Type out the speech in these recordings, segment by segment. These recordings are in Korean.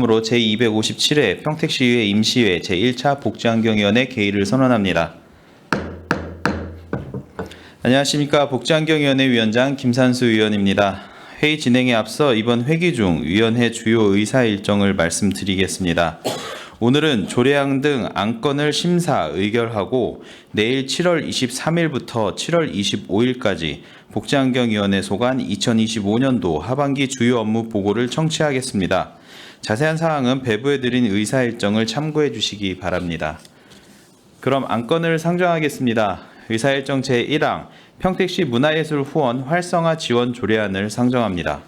있으므로 제257회 평택시의회 임시회 제1차 복지환경위원회 개의를 선언합니다. 안녕하십니까. 복지환경위원회 위원장 김산수 의원입니다. 회의 진행에 앞서 이번 회기 중 위원회 주요 의사 일정을 말씀드리겠습니다. 오늘은 조례안 등 안건을 심사, 의결하고 내일 7월 23일부터 7월 25일까지 복지환경위원회 소관 2025년도 하반기 주요 업무 보고를 청취하겠습니다. 자세한 사항은 배부해드린 의사 일정을 참고해 주시기 바랍니다. 그럼 안건을 상정하겠습니다. 의사일정 제1항 평택시 문화예술 후원 활성화 지원 조례안을 상정합니다.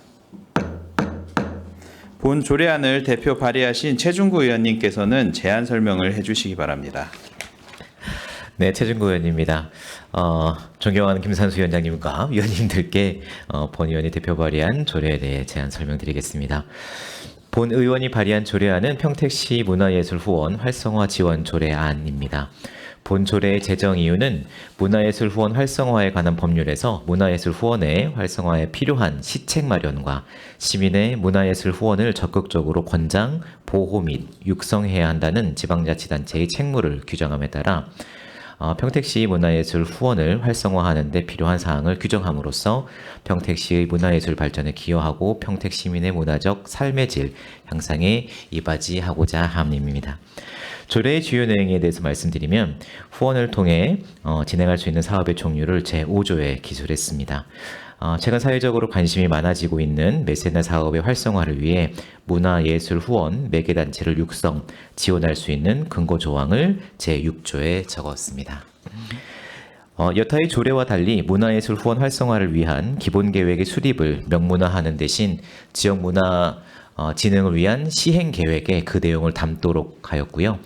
본 조례안을 대표 발의하신 최중구 의원님께서는 제안 설명을 해주시기 바랍니다. 네, 최중구 의원입니다. 존경하는 김산수 위원장님과 위원님들께 본 의원이 대표 발의한 조례에 대해 제안 설명드리겠습니다. 본 의원이 발의한 조례안은 평택시 문화예술 후원 활성화 지원 조례안입니다. 본 조례의 제정 이유는 문화예술 후원 활성화에 관한 법률에서 문화예술 후원의 활성화에 필요한 시책 마련과 시민의 문화예술 후원을 적극적으로 권장, 보호 및 육성해야 한다는 지방자치단체의 책무를 규정함에 따라 평택시 문화예술 후원을 활성화하는 데 필요한 사항을 규정함으로써 평택시의 문화예술 발전에 기여하고 평택 시민의 문화적 삶의 질 향상에 이바지하고자 함입니다. 조례의 주요 내용에 대해서 말씀드리면 후원을 통해 진행할 수 있는 사업의 종류를 제5조에 기술했습니다. 최근 사회적으로 관심이 많아지고 있는 메세나 사업의 활성화를 위해 문화예술 후원 매개단체를 육성, 지원할 수 있는 근거 조항을 제6조에 적었습니다. 여타의 조례와 달리 문화예술 후원 활성화를 위한 기본계획의 수립을 명문화하는 대신 지역문화 진흥을 위한 시행계획에 그 내용을 담도록 하였고요.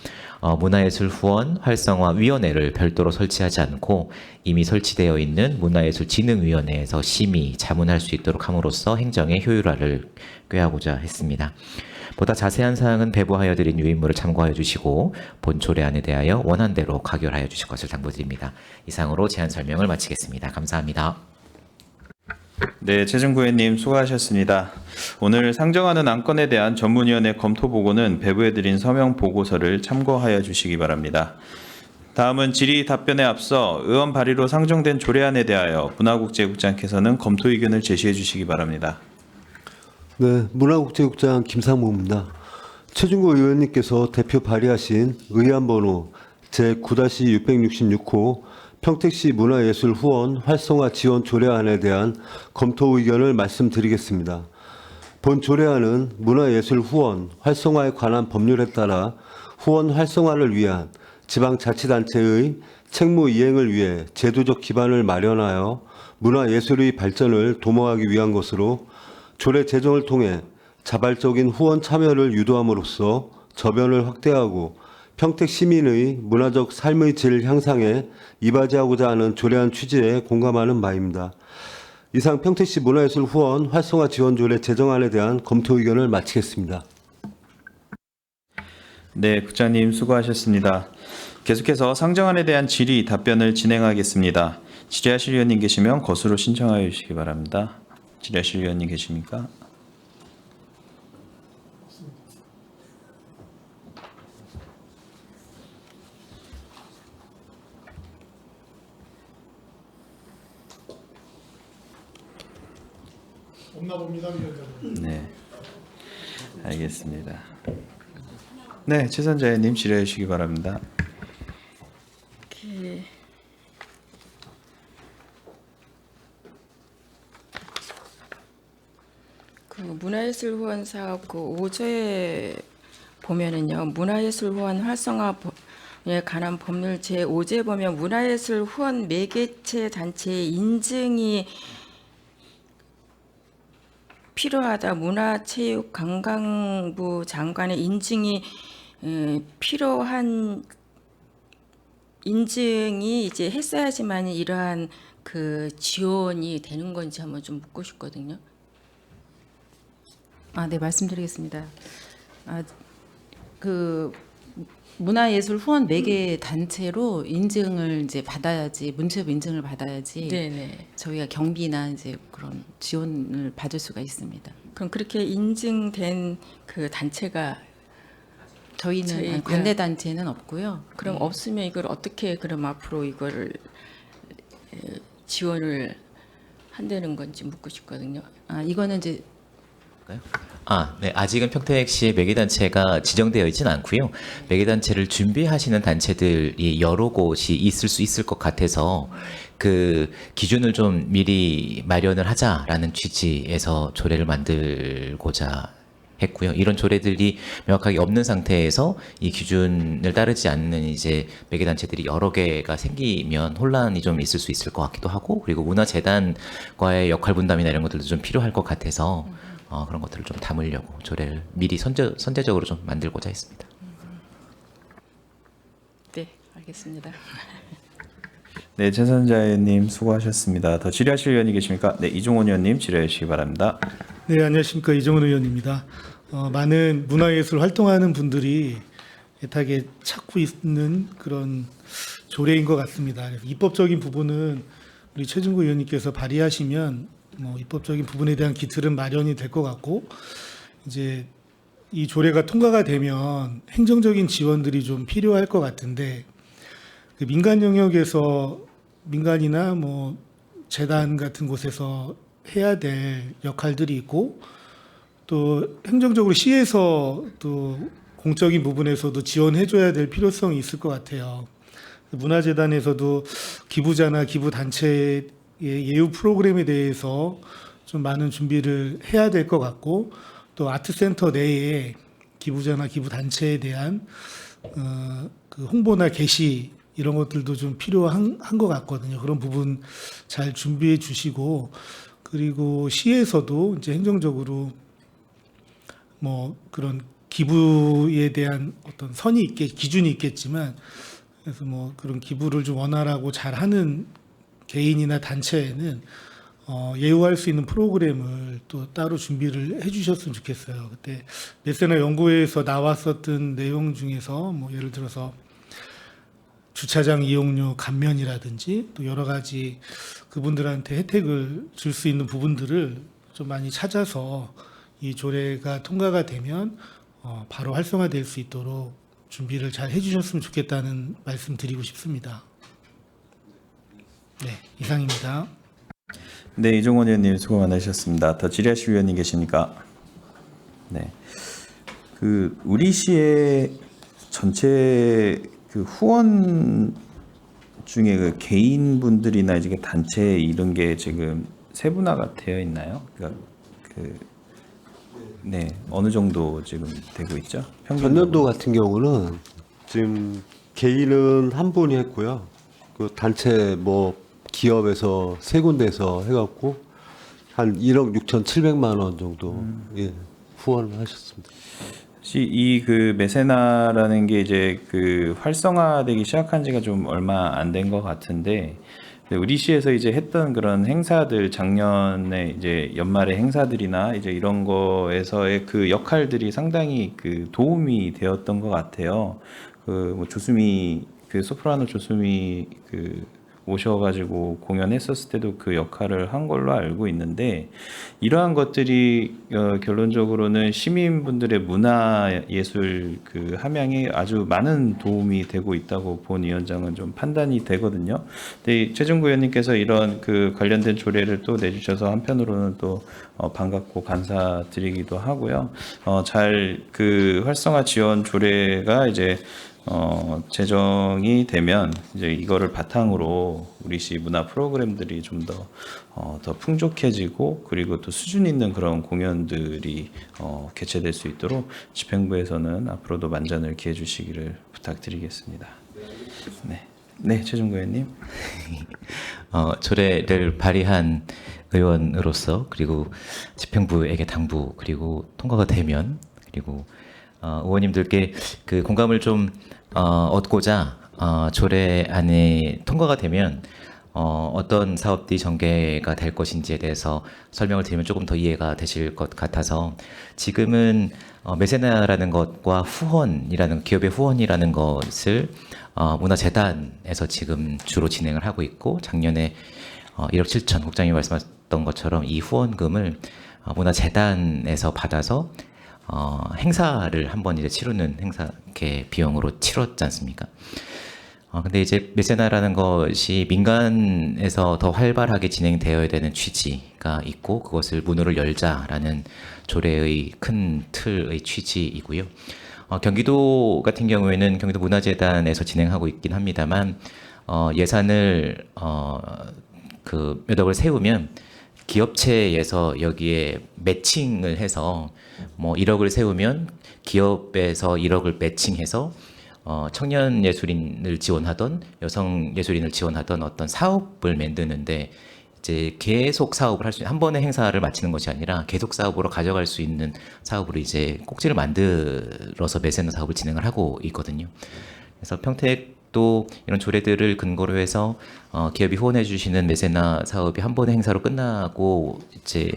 문화예술 후원 활성화 위원회를 별도로 설치하지 않고 이미 설치되어 있는 문화예술진흥위원회에서 심의, 자문할 수 있도록 함으로써 행정의 효율화를 꾀하고자 했습니다. 보다 자세한 사항은 배부하여 드린 유인물을 참고하여 주시고 본 조례안에 대하여 원안대로 가결하여 주실 것을 당부드립니다. 이상으로 제안 설명을 마치겠습니다. 감사합니다. 네, 최중구 의원님 수고하셨습니다. 오늘 상정하는 안건에 대한 전문위원회 검토 보고는 배부해드린 서명 보고서를 참고하여 주시기 바랍니다. 다음은 질의 답변에 앞서 의원 발의로 상정된 조례안에 대하여 문화국제국장께서는 검토 의견을 제시해 주시기 바랍니다. 네, 문화국제국장 김상무입니다. 최중구 의원님께서 대표 발의하신 의안 번호 제9-666호 평택시 문화예술 후원 활성화 지원 조례안에 대한 검토 의견을 말씀드리겠습니다. 본 조례안은 문화예술 후원 활성화에 관한 법률에 따라 후원 활성화를 위한 지방자치단체의 책무 이행을 위해 제도적 기반을 마련하여 문화예술의 발전을 도모하기 위한 것으로 조례 제정을 통해 자발적인 후원 참여를 유도함으로써 저변을 확대하고 평택 시민의 문화적 삶의 질 향상에 이바지하고자 하는 조례안 취지에 공감하는 바입니다. 이상 평택시 문화예술 후원 활성화 지원 조례 제정안에 대한 검토 의견을 마치겠습니다. 네, 국장님 수고하셨습니다. 계속해서 상정안에 대한 질의 답변을 진행하겠습니다. 질의하실 위원님 계시면 거수로 신청하여 주시기 바랍니다. 질의하실 위원님 계십니까? 없나 봅니다, 위원장님. 네, 알겠습니다. 네, 최선자 의원님 질의해 주시기 바랍니다. 그 문화예술 후원 사업 그 5조에 보면은요, 문화예술 후원 활성화에 관한 법률 제5조에 보면 문화예술 후원 매개체 단체의 인증이 필요하다. 문화체육관광부 장관의 인증이 필요한 인증이 이제 했어야지만 이러한 그 지원이 되는 건지 한번 좀 묻고 싶거든요. 네, 말씀드리겠습니다. 그 문화예술 후원 매개 단체로 인증을 이제 받아야지, 문체부 인증을 받아야지 네네. 저희가 경비나 이제 그런 지원을 받을 수가 있습니다. 그럼 그렇게 인증된 그 단체가 저희는 저희가- 관내 단체는 없고요. 그럼 없으면 이걸 어떻게 그럼 앞으로 이거를 지원을 한다는 건지 묻고 싶거든요. 이거는 이제 네. 아직은 평택시의 매개단체가 지정되어 있지는 않고요. 매개단체를 준비하시는 단체들이 여러 곳이 있을 수 있을 것 같아서 그 기준을 좀 미리 마련을 하자라는 취지에서 조례를 만들고자 했고요. 이런 조례들이 명확하게 없는 상태에서 이 기준을 따르지 않는 이제 매개단체들이 여러 개가 생기면 혼란이 좀 있을 수 있을 것 같기도 하고, 그리고 문화재단과의 역할 분담이나 이런 것들도 좀 필요할 것 같아서 그런 것들을 좀 담으려고 조례를 미리 선제적으로 좀 만들고자 했습니다. 네, 알겠습니다. 네, 최선자 의원님 수고하셨습니다. 더 질의하실 의원이 계십니까? 네, 이종원 의원님 질의해 주시기 바랍니다. 네, 안녕하십니까. 이정은 의원입니다. 많은 문화예술 활동하는 분들이 애타게 찾고 있는 그런 조례인 것 같습니다. 그래서 입법적인 부분은 우리 최진구 의원님께서 발의하시면 입법적인 부분에 대한 기틀은 마련이 될 것 같고, 이제 이 조례가 통과가 되면 행정적인 지원들이 좀 필요할 것 같은데, 그 민간 영역에서 민간이나 재단 같은 곳에서 해야 될 역할들이 있고, 또 행정적으로 시에서 또 공적인 부분에서도 지원해줘야 될 필요성이 있을 것 같아요. 문화재단에서도 기부자나 기부단체의 예우 프로그램에 대해서 좀 많은 준비를 해야 될 것 같고, 또 아트센터 내에 기부자나 기부단체에 대한 그 홍보나 게시 이런 것들도 좀 필요한 것 같거든요. 그런 부분 잘 준비해 주시고, 그리고 시에서도 이제 행정적으로 그런 기부에 대한 어떤 기준이 있겠지만, 그래서 그런 기부를 좀 원활하고 잘하는 개인이나 단체에는 예우할 수 있는 프로그램을 또 따로 준비를 해주셨으면 좋겠어요. 그때 메세나 연구회에서 나왔었던 내용 중에서 예를 들어서 주차장 이용료 감면이라든지 또 여러 가지 그분들한테 혜택을 줄 수 있는 부분들을 좀 많이 찾아서 이 조례가 통과가 되면 바로 활성화될 수 있도록 준비를 잘 해주셨으면 좋겠다는 말씀 드리고 싶습니다. 네, 이상입니다. 네, 이종원 의원님 수고 많으셨습니다. 더 질의하실 의원이 계십니까? 네, 그 우리 시의 전체 그 후원 중에 그 개인 분들이나 이제 단체 이런 게 지금 세분화가 되어 있나요? 그러니까 네, 어느 정도 지금 되고 있죠? 전년도 같은 경우는 지금 개인은 한 분이 했고요. 그 단체 기업에서 세 군데에서 해갖고 한 1억 6,700만 원 정도 후원을 하셨습니다. 혹시 이 그 메세나라는 게 이제 그 활성화되기 시작한 지가 좀 얼마 안 된 것 같은데, 우리 시에서 이제 했던 그런 행사들, 작년에 이제 연말의 행사들이나 이제 이런 거에서의 그 역할들이 상당히 그 도움이 되었던 것 같아요. 조수미, 소프라노 조수미 오셔가지고 공연했었을 때도 그 역할을 한 걸로 알고 있는데, 이러한 것들이 결론적으로는 시민분들의 문화예술 함양에 아주 많은 도움이 되고 있다고 본 위원장은 좀 판단이 되거든요. 근데 최준구 의원님께서 이런 관련된 조례를 또 내주셔서 한편으로는 또 반갑고 감사드리기도 하고요. 잘 활성화 지원 조례가 이제 제정이 되면 이제 이거를 바탕으로 우리 시 문화 프로그램들이 좀 더 풍족해지고, 그리고 또 수준 있는 그런 공연들이 개최될 수 있도록 집행부에서는 앞으로도 만전을 기해 주시기를 부탁드리겠습니다. 네, 최준구 의원님. 조례를 발의한 의원으로서, 그리고 집행부에게 당부, 그리고 통과가 되면, 그리고 의원님들께 그 공감을 좀 얻고자 조례안이 통과가 되면 어떤 사업들이 전개가 될 것인지에 대해서 설명을 드리면 조금 더 이해가 되실 것 같아서, 지금은 메세나라는 것과 후원이라는, 기업의 후원이라는 것을 문화재단에서 지금 주로 진행을 하고 있고, 작년에 1억 7천, 국장님이 말씀하셨던 것처럼 이 후원금을 문화재단에서 받아서 행사를 한번 이제 치르는 행사 이렇게 비용으로 치렀지 않습니까? 근데 이제 메세나라는 것이 민간에서 더 활발하게 진행되어야 되는 취지가 있고 그것을 문호를 열자라는 조례의 큰 틀의 취지이고요. 경기도 같은 경우에는 경기도 문화재단에서 진행하고 있긴 합니다만 예산을 그 몇 억을 세우면 기업체에서 여기에 매칭을 해서 뭐 1억을 세우면 기업에서 1억을 매칭해서 청년 예술인을 지원하던 여성 예술인을 지원하던 어떤 사업을 만드는데 이제 계속 사업을 할 수 있는 한 번의 행사를 마치는 것이 아니라 계속 사업으로 가져갈 수 있는 사업으로 이제 꼭지를 만들어서 메세나 사업을 진행을 하고 있거든요. 그래서 평택도 이런 조례들을 근거로 해서 기업이 후원해 주시는 메세나 사업이 한 번의 행사로 끝나고 이제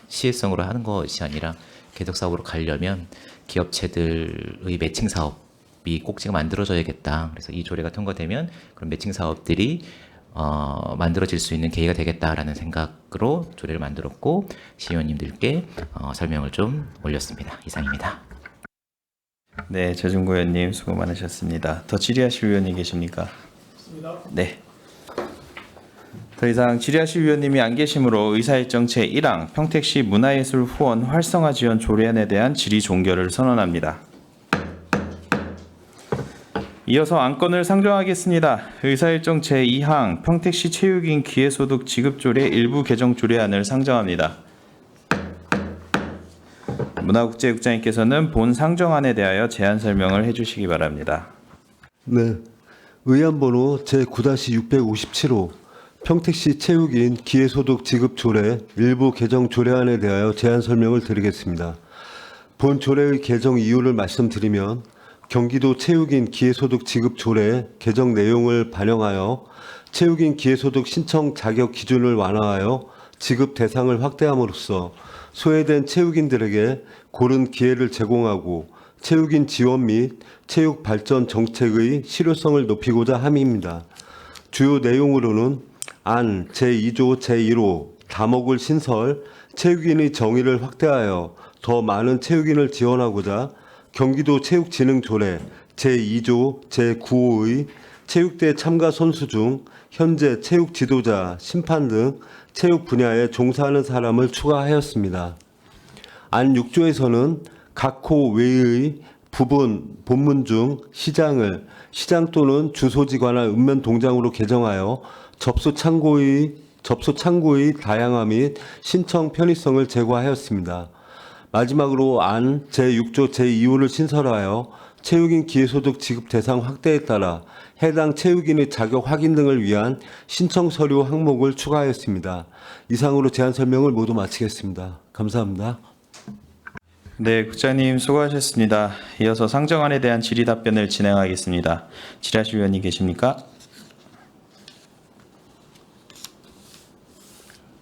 시혜성으로 하는 것이 아니라 계속 사업으로 가려면 기업체들의 매칭 사업이 꼭지가 만들어져야겠다. 그래서 이 조례가 통과되면 그런 매칭 사업들이 만들어질 수 있는 계기가 되겠다라는 생각으로 조례를 만들었고 시의원님들께 설명을 좀 올렸습니다. 이상입니다. 네, 최준구 의원님 수고 많으셨습니다. 더 질의하실 의원님 계십니까? 네. 더 이상 질의하실 위원님이 안 계시므로 의사일정 제1항 평택시 문화예술 후원 활성화 지원 조례안에 대한 질의 종결을 선언합니다. 이어서 안건을 상정하겠습니다. 의사일정 제2항 평택시 체육인 기회소득 지급조례 일부 개정 조례안을 상정합니다. 문화국제국장님께서는 본 상정안에 대하여 제안 설명을 해주시기 바랍니다. 네, 의안번호 제9-657호 평택시 체육인 기회소득 지급 조례 일부 개정 조례안에 대하여 제안 설명을 드리겠습니다. 본 조례의 개정 이유를 말씀드리면 경기도 체육인 기회소득 지급 조례 개정 내용을 반영하여 체육인 기회소득 신청 자격 기준을 완화하여 지급 대상을 확대함으로써 소외된 체육인들에게 고른 기회를 제공하고 체육인 지원 및 체육 발전 정책의 실효성을 높이고자 함입니다. 주요 내용으로는 안 제2조 제1호 다목을 신설, 체육인의 정의를 확대하여 더 많은 체육인을 지원하고자 경기도 체육진흥조례 제2조 제9호의 체육대 참가 선수 중 현재 체육 지도자, 심판 등 체육 분야에 종사하는 사람을 추가하였습니다. 안 6조에서는 각 호 외의 부분 본문 중 시장을 시장 또는 주소지 관할 읍면 동장으로 개정하여 접수 창구의 다양화 및 신청 편의성을 제고하였습니다. 마지막으로 안 제6조 제2호를 신설하여 체육인 기회소득 지급 대상 확대에 따라 해당 체육인의 자격 확인 등을 위한 신청 서류 항목을 추가하였습니다. 이상으로 제안 설명을 모두 마치겠습니다. 감사합니다. 네, 국장님 수고하셨습니다. 이어서 상정안에 대한 질의 답변을 진행하겠습니다. 질의하실 위원님 계십니까?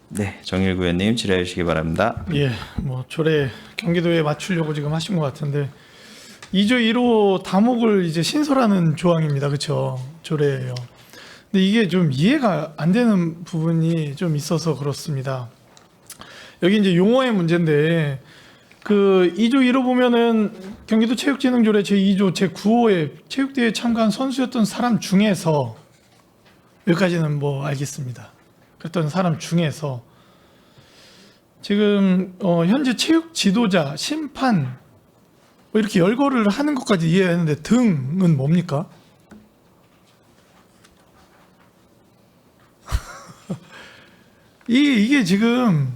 네, 정일구 의원님 질의해 주시기 바랍니다. 예, 뭐 조례 경기도에 맞추려고 지금 하신 것 같은데 2조 1호 다목을 이제 신설하는 조항입니다. 그렇죠? 조례예요. 근데 이게 좀 이해가 안 되는 부분이 좀 있어서 그렇습니다. 여기 이제 용어의 문제인데 그 2조 1호 보면은 경기도 체육진흥조례 제2조 제9호에 체육대회에 참가한 선수였던 사람 중에서 여기까지는 뭐 알겠습니다. 그랬던 사람 중에서 지금 현재 체육 지도자, 심판 뭐 이렇게 열거를 하는 것까지 이해했는데 등은 뭡니까? 이게 지금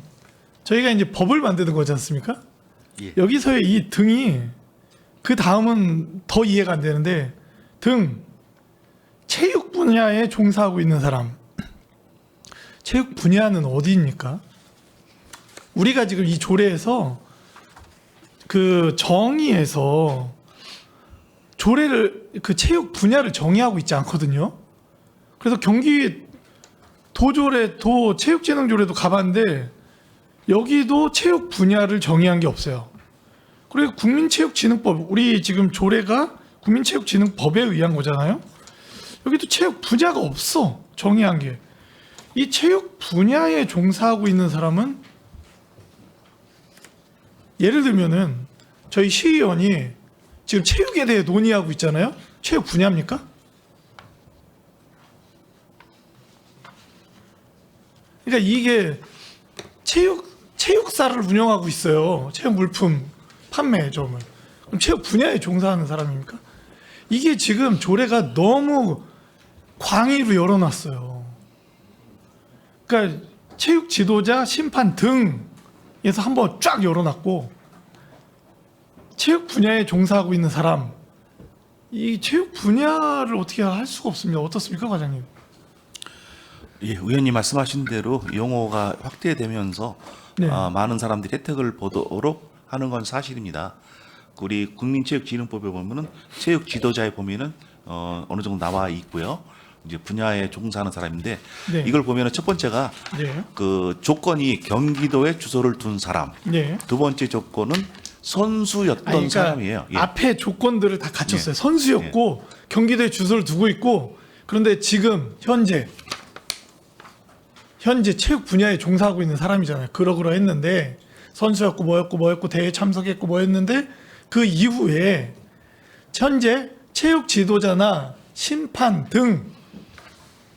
저희가 이제 법을 만드는 거지 않습니까? 예. 여기서의 이 등이 그 다음은 더 이해가 안 되는데 등 체육 분야에 종사하고 있는 사람 체육 분야는 어디입니까? 우리가 지금 이 조례에서 그 정의에서 조례를 그 체육 분야를 정의하고 있지 않거든요. 그래서 경기 도조례 도 체육진흥조례도 가봤는데 여기도 체육 분야를 정의한 게 없어요. 그리고 국민체육진흥법 우리 지금 조례가 국민체육진흥법에 의한 거잖아요. 여기도 체육 분야가 없어 정의한 게. 이 체육 분야에 종사하고 있는 사람은 예를 들면은 저희 시의원이 지금 체육에 대해 논의하고 있잖아요. 체육 분야입니까? 그러니까 이게 체육사를 운영하고 있어요. 체육 물품 판매점을. 그럼 체육 분야에 종사하는 사람입니까? 이게 지금 조례가 너무 광의로 열어놨어요. 그러니까 체육 지도자, 심판 등에서 한번 쫙 열어놨고, 체육 분야에 종사하고 있는 사람, 이 체육 분야를 어떻게 할 수가 없습니다. 어떻습니까, 과장님? 예, 의원님 말씀하신 대로 용어가 확대되면서 네. 많은 사람들이 혜택을 보도록 하는 건 사실입니다. 우리 국민체육진흥법에 보면은 체육 지도자의 범위는 어느 정도 나와 있고요. 이제 분야에 종사하는 사람인데 네. 이걸 보면은 첫 번째가 네. 그 조건이 경기도에 주소를 둔 사람. 네. 두 번째 조건은 선수였던 아니, 그러니까 사람이에요. 예. 앞에 조건들을 다 갖췄어요. 예. 선수였고 경기도에 주소를 두고 있고, 그런데 지금 현재 체육 분야에 종사하고 있는 사람이잖아요. 그러했는데 선수였고 뭐였고 대회 참석했고 뭐였는데 그 이후에 현재 체육 지도자나 심판 등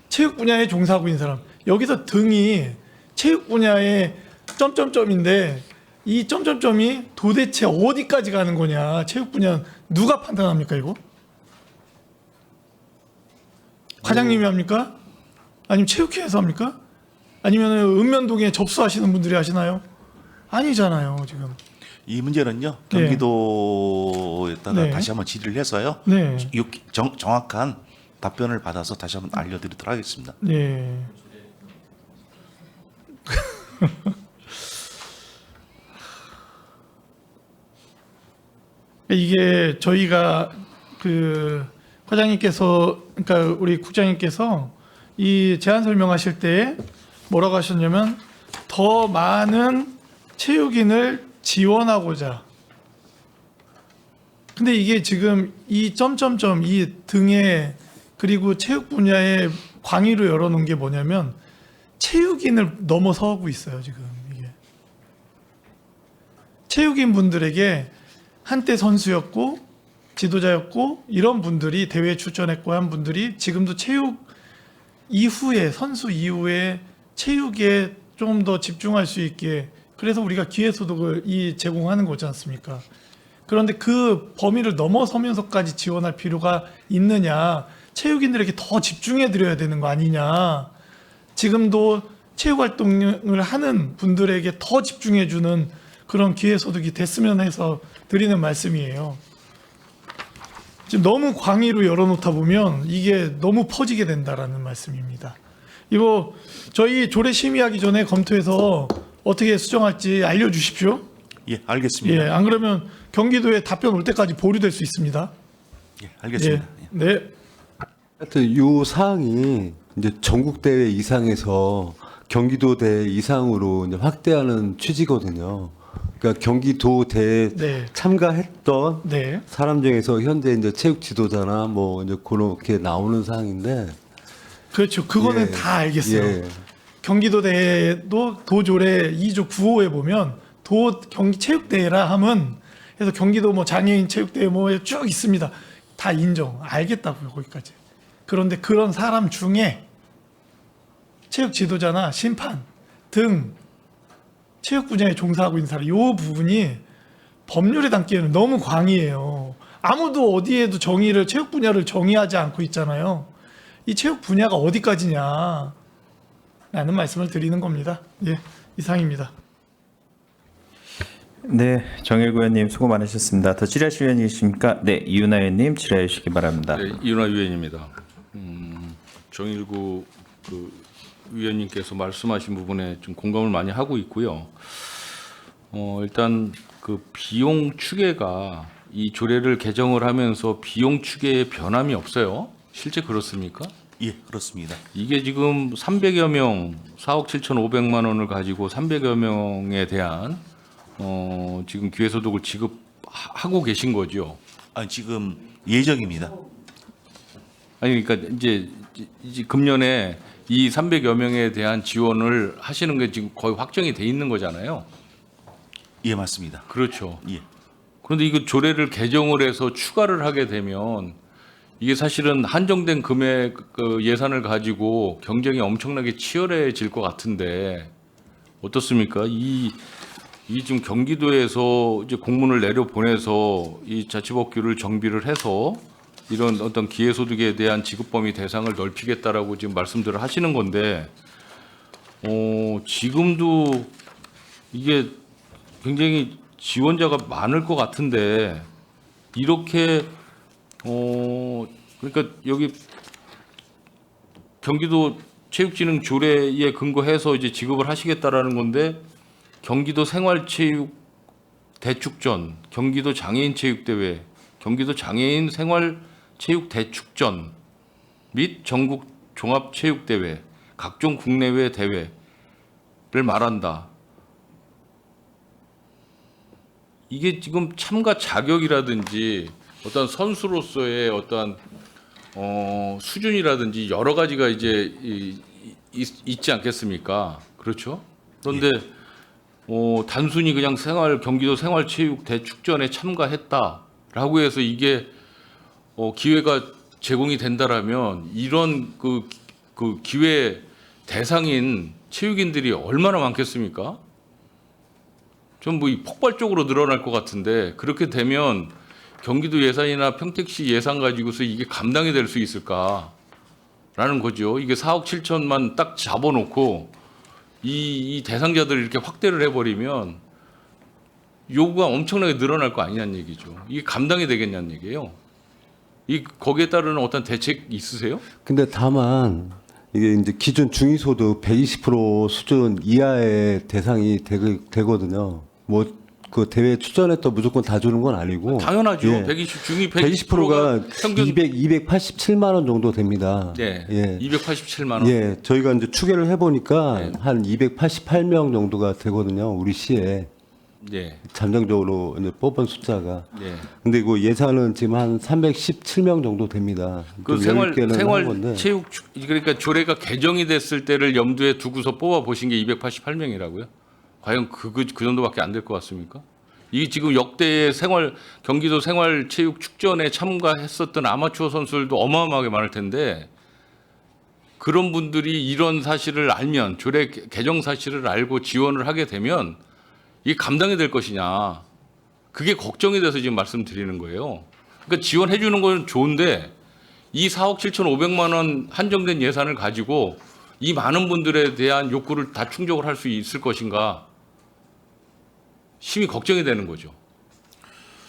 체육 분야에 종사하고 있는 사람, 여기서 등이 체육 분야의 점점점인데 이 점점점이 도대체 어디까지 가는 거냐, 체육 분야 누가 판단합니까 이거? 과장님이 합니까? 아니면 체육회에서 합니까? 아니면 읍면동에 접수하시는 분들이 하시나요? 아니잖아요 지금. 이 문제는요 네. 경기도에다가 네. 다시 한번 질의를 해서요 네. 정확한 답변을 받아서 다시 한번 알려드리도록 하겠습니다. 네. 이게 저희가 그 과장님께서, 그러니까 우리 국장님께서 이 제안 설명하실 때 뭐라고 하셨냐면 더 많은 체육인을 지원하고자. 근데 이게 지금 이 점점점 이 등에 그리고 체육 분야에 광의로 열어놓은 게 뭐냐면 체육인을 넘어서고 있어요 지금 이게. 체육인 분들에게 한때 선수였고 지도자였고 이런 분들이 대회에 출전했고 한 분들이 지금도 체육 이후에, 선수 이후에 체육에 좀 더 집중할 수 있게, 그래서 우리가 기회소득을 제공하는 거지 않습니까? 그런데 그 범위를 넘어서면서까지 지원할 필요가 있느냐, 체육인들에게 더 집중해 드려야 되는 거 아니냐, 지금도 체육활동을 하는 분들에게 더 집중해 주는 그런 기회소득이 됐으면 해서 드리는 말씀이에요. 지금 너무 광의로 열어놓다 보면 이게 너무 퍼지게 된다라는 말씀입니다. 이거 저희 조례 심의하기 전에 검토해서 어떻게 수정할지 알려주십시오. 예, 알겠습니다. 예, 안 그러면 경기도에 답변 올 때까지 보류될 수 있습니다. 예, 알겠습니다. 예, 네. 하여튼 이 사항이 이제 전국 대회 이상에서 경기도 대회 이상으로 이제 확대하는 취지거든요. 그러니까 경기도 대회 네. 참가했던 네. 사람 중에서 현재 이제 체육 지도자나 뭐 이제 그렇게 나오는 사항인데, 그렇죠. 그거는 예, 다 알겠어요. 예. 경기도 대회도 도조례 2조 9호에 보면 경기 체육대회라 하면, 그래서 경기도 뭐 장애인 체육대회 뭐 쭉 있습니다. 다 인정. 알겠다고요, 거기까지. 그런데 그런 사람 중에 체육 지도자나 심판 등 체육 분야에 종사하고 있는 사람, 이 부분이 법률에 담기에는 너무 광의해요. 아무도 어디에도 체육 분야를 정의하지 않고 있잖아요. 이 체육 분야가 어디까지냐 라는 말씀을 드리는 겁니다. 예, 이상입니다. 네, 정일구 의원님 수고 많으셨습니다. 더 질의하실 의원이 계십니까? 네, 이윤하 의원님 질의해 주시기 바랍니다. 네, 이윤하 위원입니다. 정일구 위원님께서 말씀하신 부분에 좀 공감을 많이 하고 있고요. 일단 그 비용 추계가 이 조례를 개정을 하면서 비용 추계에 변함이 없어요. 실제 그렇습니까? 예, 그렇습니다. 이게 지금 300여 명, 4억 7,500만 원을 가지고 300여 명에 대한 지금 기회소득을 지급하고 계신 거죠. 아니, 지금 예정입니다. 아니 그러니까 이제 금년에 이 300여 명에 대한 지원을 하시는 게 지금 거의 확정이 돼 있는 거잖아요. 예, 맞습니다. 그렇죠. 예. 그런데 이거 조례를 개정을 해서 추가를 하게 되면 이게 사실은 한정된 금액 그 예산을 가지고 경쟁이 엄청나게 치열해질 것 같은데 어떻습니까? 이 지금 경기도에서 이제 공문을 내려 보내서 이 자치법규를 정비를 해서 이런 어떤 기회소득에 대한 지급 범위 대상을 넓히겠다라고 지금 말씀들을 하시는 건데, 지금도 이게 굉장히 지원자가 많을 것 같은데 이렇게 그러니까 여기 경기도 체육진흥 조례에 근거해서 이제 지급을 하시겠다라는 건데 경기도 생활체육 대축전, 경기도 장애인 체육대회, 경기도 장애인 생활체육 대축전 및 전국 종합체육대회, 각종 국내외 대회를 말한다. 이게 지금 참가 자격이라든지 어떤 선수로서의 어떤 수준이라든지 여러 가지가 이제 있지 않겠습니까? 그렇죠? 그런데 단순히 그냥 경기도 생활체육 대축전에 참가했다라고 해서 이게 기회가 제공이 된다라면 이런 그 기회 대상인 체육인들이 얼마나 많겠습니까? 좀 뭐 폭발적으로 늘어날 것 같은데 그렇게 되면 경기도 예산이나 평택시 예산 가지고서 이게 감당이 될 수 있을까라는 거죠. 이게 4억 7천만 딱 잡아놓고 이 대상자들을 이렇게 확대를 해버리면 요구가 엄청나게 늘어날 거 아니냐는 얘기죠. 이게 감당이 되겠냐는 얘기예요. 거기에 따르는 어떤 대책 있으세요? 근데 다만 이게 이제 기준 중위소득 120% 수준 이하의 대상이 되거든요. 뭐 그 대회 출전했다 무조건 다 주는 건 아니고 당연하죠. 예. 120%가 평균 287만 원 정도 됩니다. 네, 예. 287만 원. 예, 저희가 이제 추계를 해보니까 네. 한 288명 정도가 되거든요. 우리 시에 네, 잠정적으로 이제 뽑은 숫자가. 네. 근데 그 예산은 지금 한 317명 정도 됩니다. 그 좀 여유 있게는 한 건데. 생활체육 그러니까 조례가 개정이 됐을 때를 염두에 두고서 뽑아 보신 게 288명이라고요? 과연 그 정도밖에 안 될 것 같습니까? 이 지금 역대의 경기도 생활체육 축전에 참가했었던 아마추어 선수들도 어마어마하게 많을 텐데 그런 분들이 이런 사실을 알면 조례 개정 사실을 알고 지원을 하게 되면 이게 감당이 될 것이냐 그게 걱정이 돼서 지금 말씀드리는 거예요. 그러니까 지원해 주는 건 좋은데 이 4억 7,500만 원 한정된 예산을 가지고 이 많은 분들에 대한 욕구를 다 충족을 할 수 있을 것인가 심히 걱정이 되는 거죠.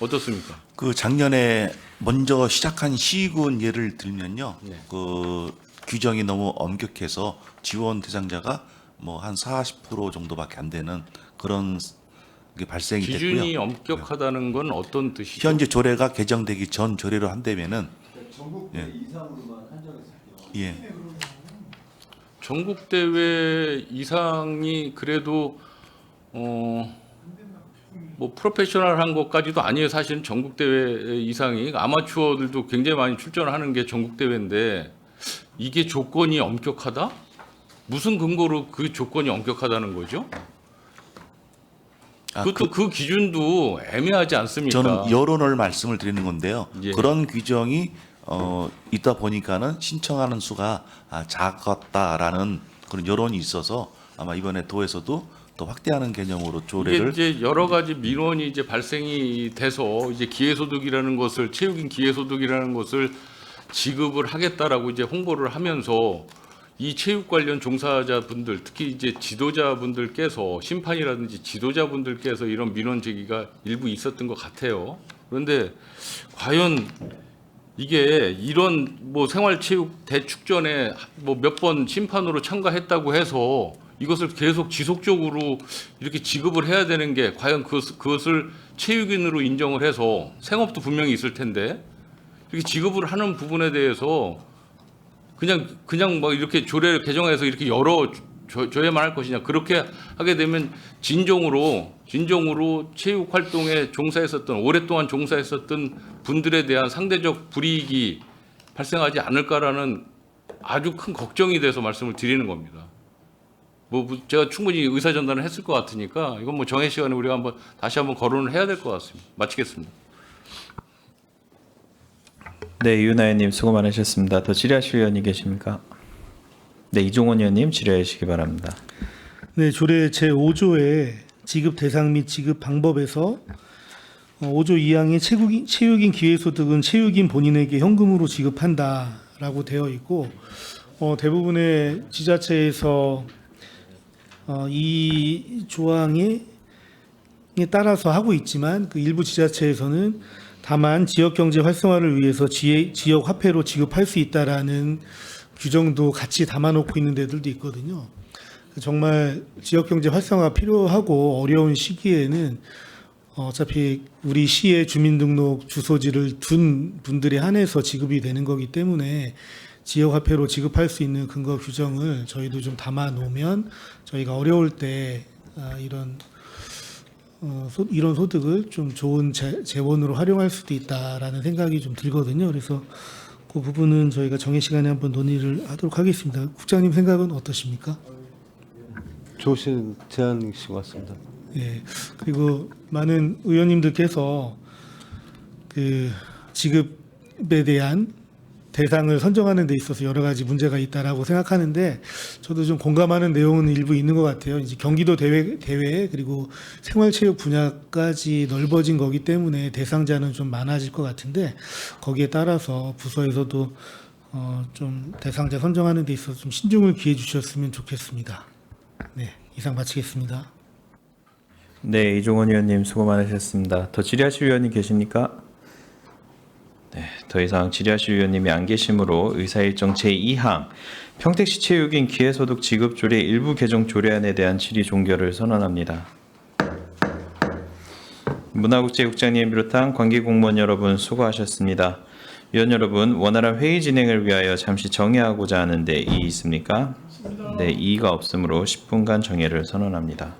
어떻습니까? 그 작년에 먼저 시작한 시군 예를 들면요. 네. 그 규정이 너무 엄격해서 지원 대상자가 뭐 한 40% 정도밖에 안 되는 그런 게 발생이 기준이 됐고요. 엄격하다는 건 어떤 뜻이죠? 현재 조례가 개정되기 전 조례로 한다면은 전국대 이상으로만 한정해서 예. 전국 대회 이상이 그래도 뭐 프로페셔널한 것까지도 아니에요. 사실은 전국 대회 이상이 아마추어들도 굉장히 많이 출전하는 게 전국 대회인데 이게 조건이 엄격하다? 무슨 근거로 그 조건이 엄격하다는 거죠? 그것도 그 기준도 애매하지 않습니까? 저는 여론을 말씀을 드리는 건데요. 예. 그런 규정이 있다 보니까는 신청하는 수가 작았다라는 그런 여론이 있어서 아마 이번에 도에서도 또 확대하는 개념으로 이게 조례를 이제 여러 가지 민원이 이제 발생이 돼서 이제 기회소득이라는 것을 체육인 기회소득이라는 것을 지급을 하겠다라고 이제 홍보를 하면서 이 체육 관련 종사자분들 특히 이제 지도자분들께서 심판이라든지 지도자분들께서 이런 민원 제기가 일부 있었던 것 같아요. 그런데 과연 이게 이런 뭐 생활체육 대축전에 뭐 몇 번 심판으로 참가했다고 해서 이것을 계속 지속적으로 이렇게 지급을 해야 되는 게 과연 그것을 체육인으로 인정을 해서 생업도 분명히 있을 텐데 이렇게 지급을 하는 부분에 대해서 그냥 막 이렇게 조례를 개정해서 이렇게 줘야만 할 것이냐 그렇게 하게 되면 진정으로 체육 활동에 종사했었던 오랫동안 종사했었던 분들에 대한 상대적 불이익이 발생하지 않을까라는 아주 큰 걱정이 돼서 말씀을 드리는 겁니다. 제가 충분히 의사 전달을 했을 것 같으니까 이건 뭐 정해 시간에 우리가 다시 한번 거론을 해야 될 것 같습니다. 마치겠습니다. 네, 이윤아 의원님 수고 많으셨습니다. 더 질의하실 의원이 계십니까? 네, 이종원 의원님 질의해 주시기 바랍니다. 네, 조례 제5조의 지급 대상 및 지급 방법에서 5조 2항의 체육인 기회소득은 체육인 본인에게 현금으로 지급한다라고 되어 있고 대부분의 지자체에서 이 조항에 따라서 하고 있지만 그 일부 지자체에서는 다만 지역 경제 활성화를 위해서 지역 화폐로 지급할 수 있다라는 규정도 같이 담아놓고 있는 데들도 있거든요. 정말 지역 경제 활성화 필요하고 어려운 시기에는 어차피 우리 시의 주민등록 주소지를 둔 분들에 한해서 지급이 되는 거기 때문에 지역 화폐로 지급할 수 있는 근거 규정을 저희도 좀 담아 놓으면 저희가 어려울 때 이런 소득을 좀 좋은 재원으로 활용할 수도 있다라는 생각이 좀 들거든요. 그래서 그 부분은 저희가 정해 시간에 한번 논의를 하도록 하겠습니다. 국장님 생각은 어떠십니까? 좋으신 제안이신 것 같습니다. 예. 그리고 많은 의원님들께서 그 지급에 대한 대상을 선정하는 데 있어서 여러 가지 문제가 있다라고 생각하는데 저도 좀 공감하는 내용은 일부 있는 것 같아요. 이제 경기도 대회 그리고 생활체육 분야까지 넓어진 거기 때문에 대상자는 좀 많아질 것 같은데 거기에 따라서 부서에서도 좀 대상자 선정하는 데 있어서 좀 신중을 기해 주셨으면 좋겠습니다. 네, 이상 마치겠습니다. 네, 이종원 의원님 수고 많으셨습니다. 더 질의하실 의원이 계십니까? 네, 더 이상 질의하실 의원님이 안 계시므로 의사일정 제2항 평택시 체육인 기회소득 지급 조례 일부 개정 조례안에 대한 질의 종결을 선언합니다. 문화국제국장님 비롯한 관계 공무원 여러분 수고하셨습니다. 위원 여러분, 원활한 회의 진행을 위하여 잠시 정회하고자 하는데 이의 있습니까? 네, 이의가 없으므로 10분간 정회를 선언합니다.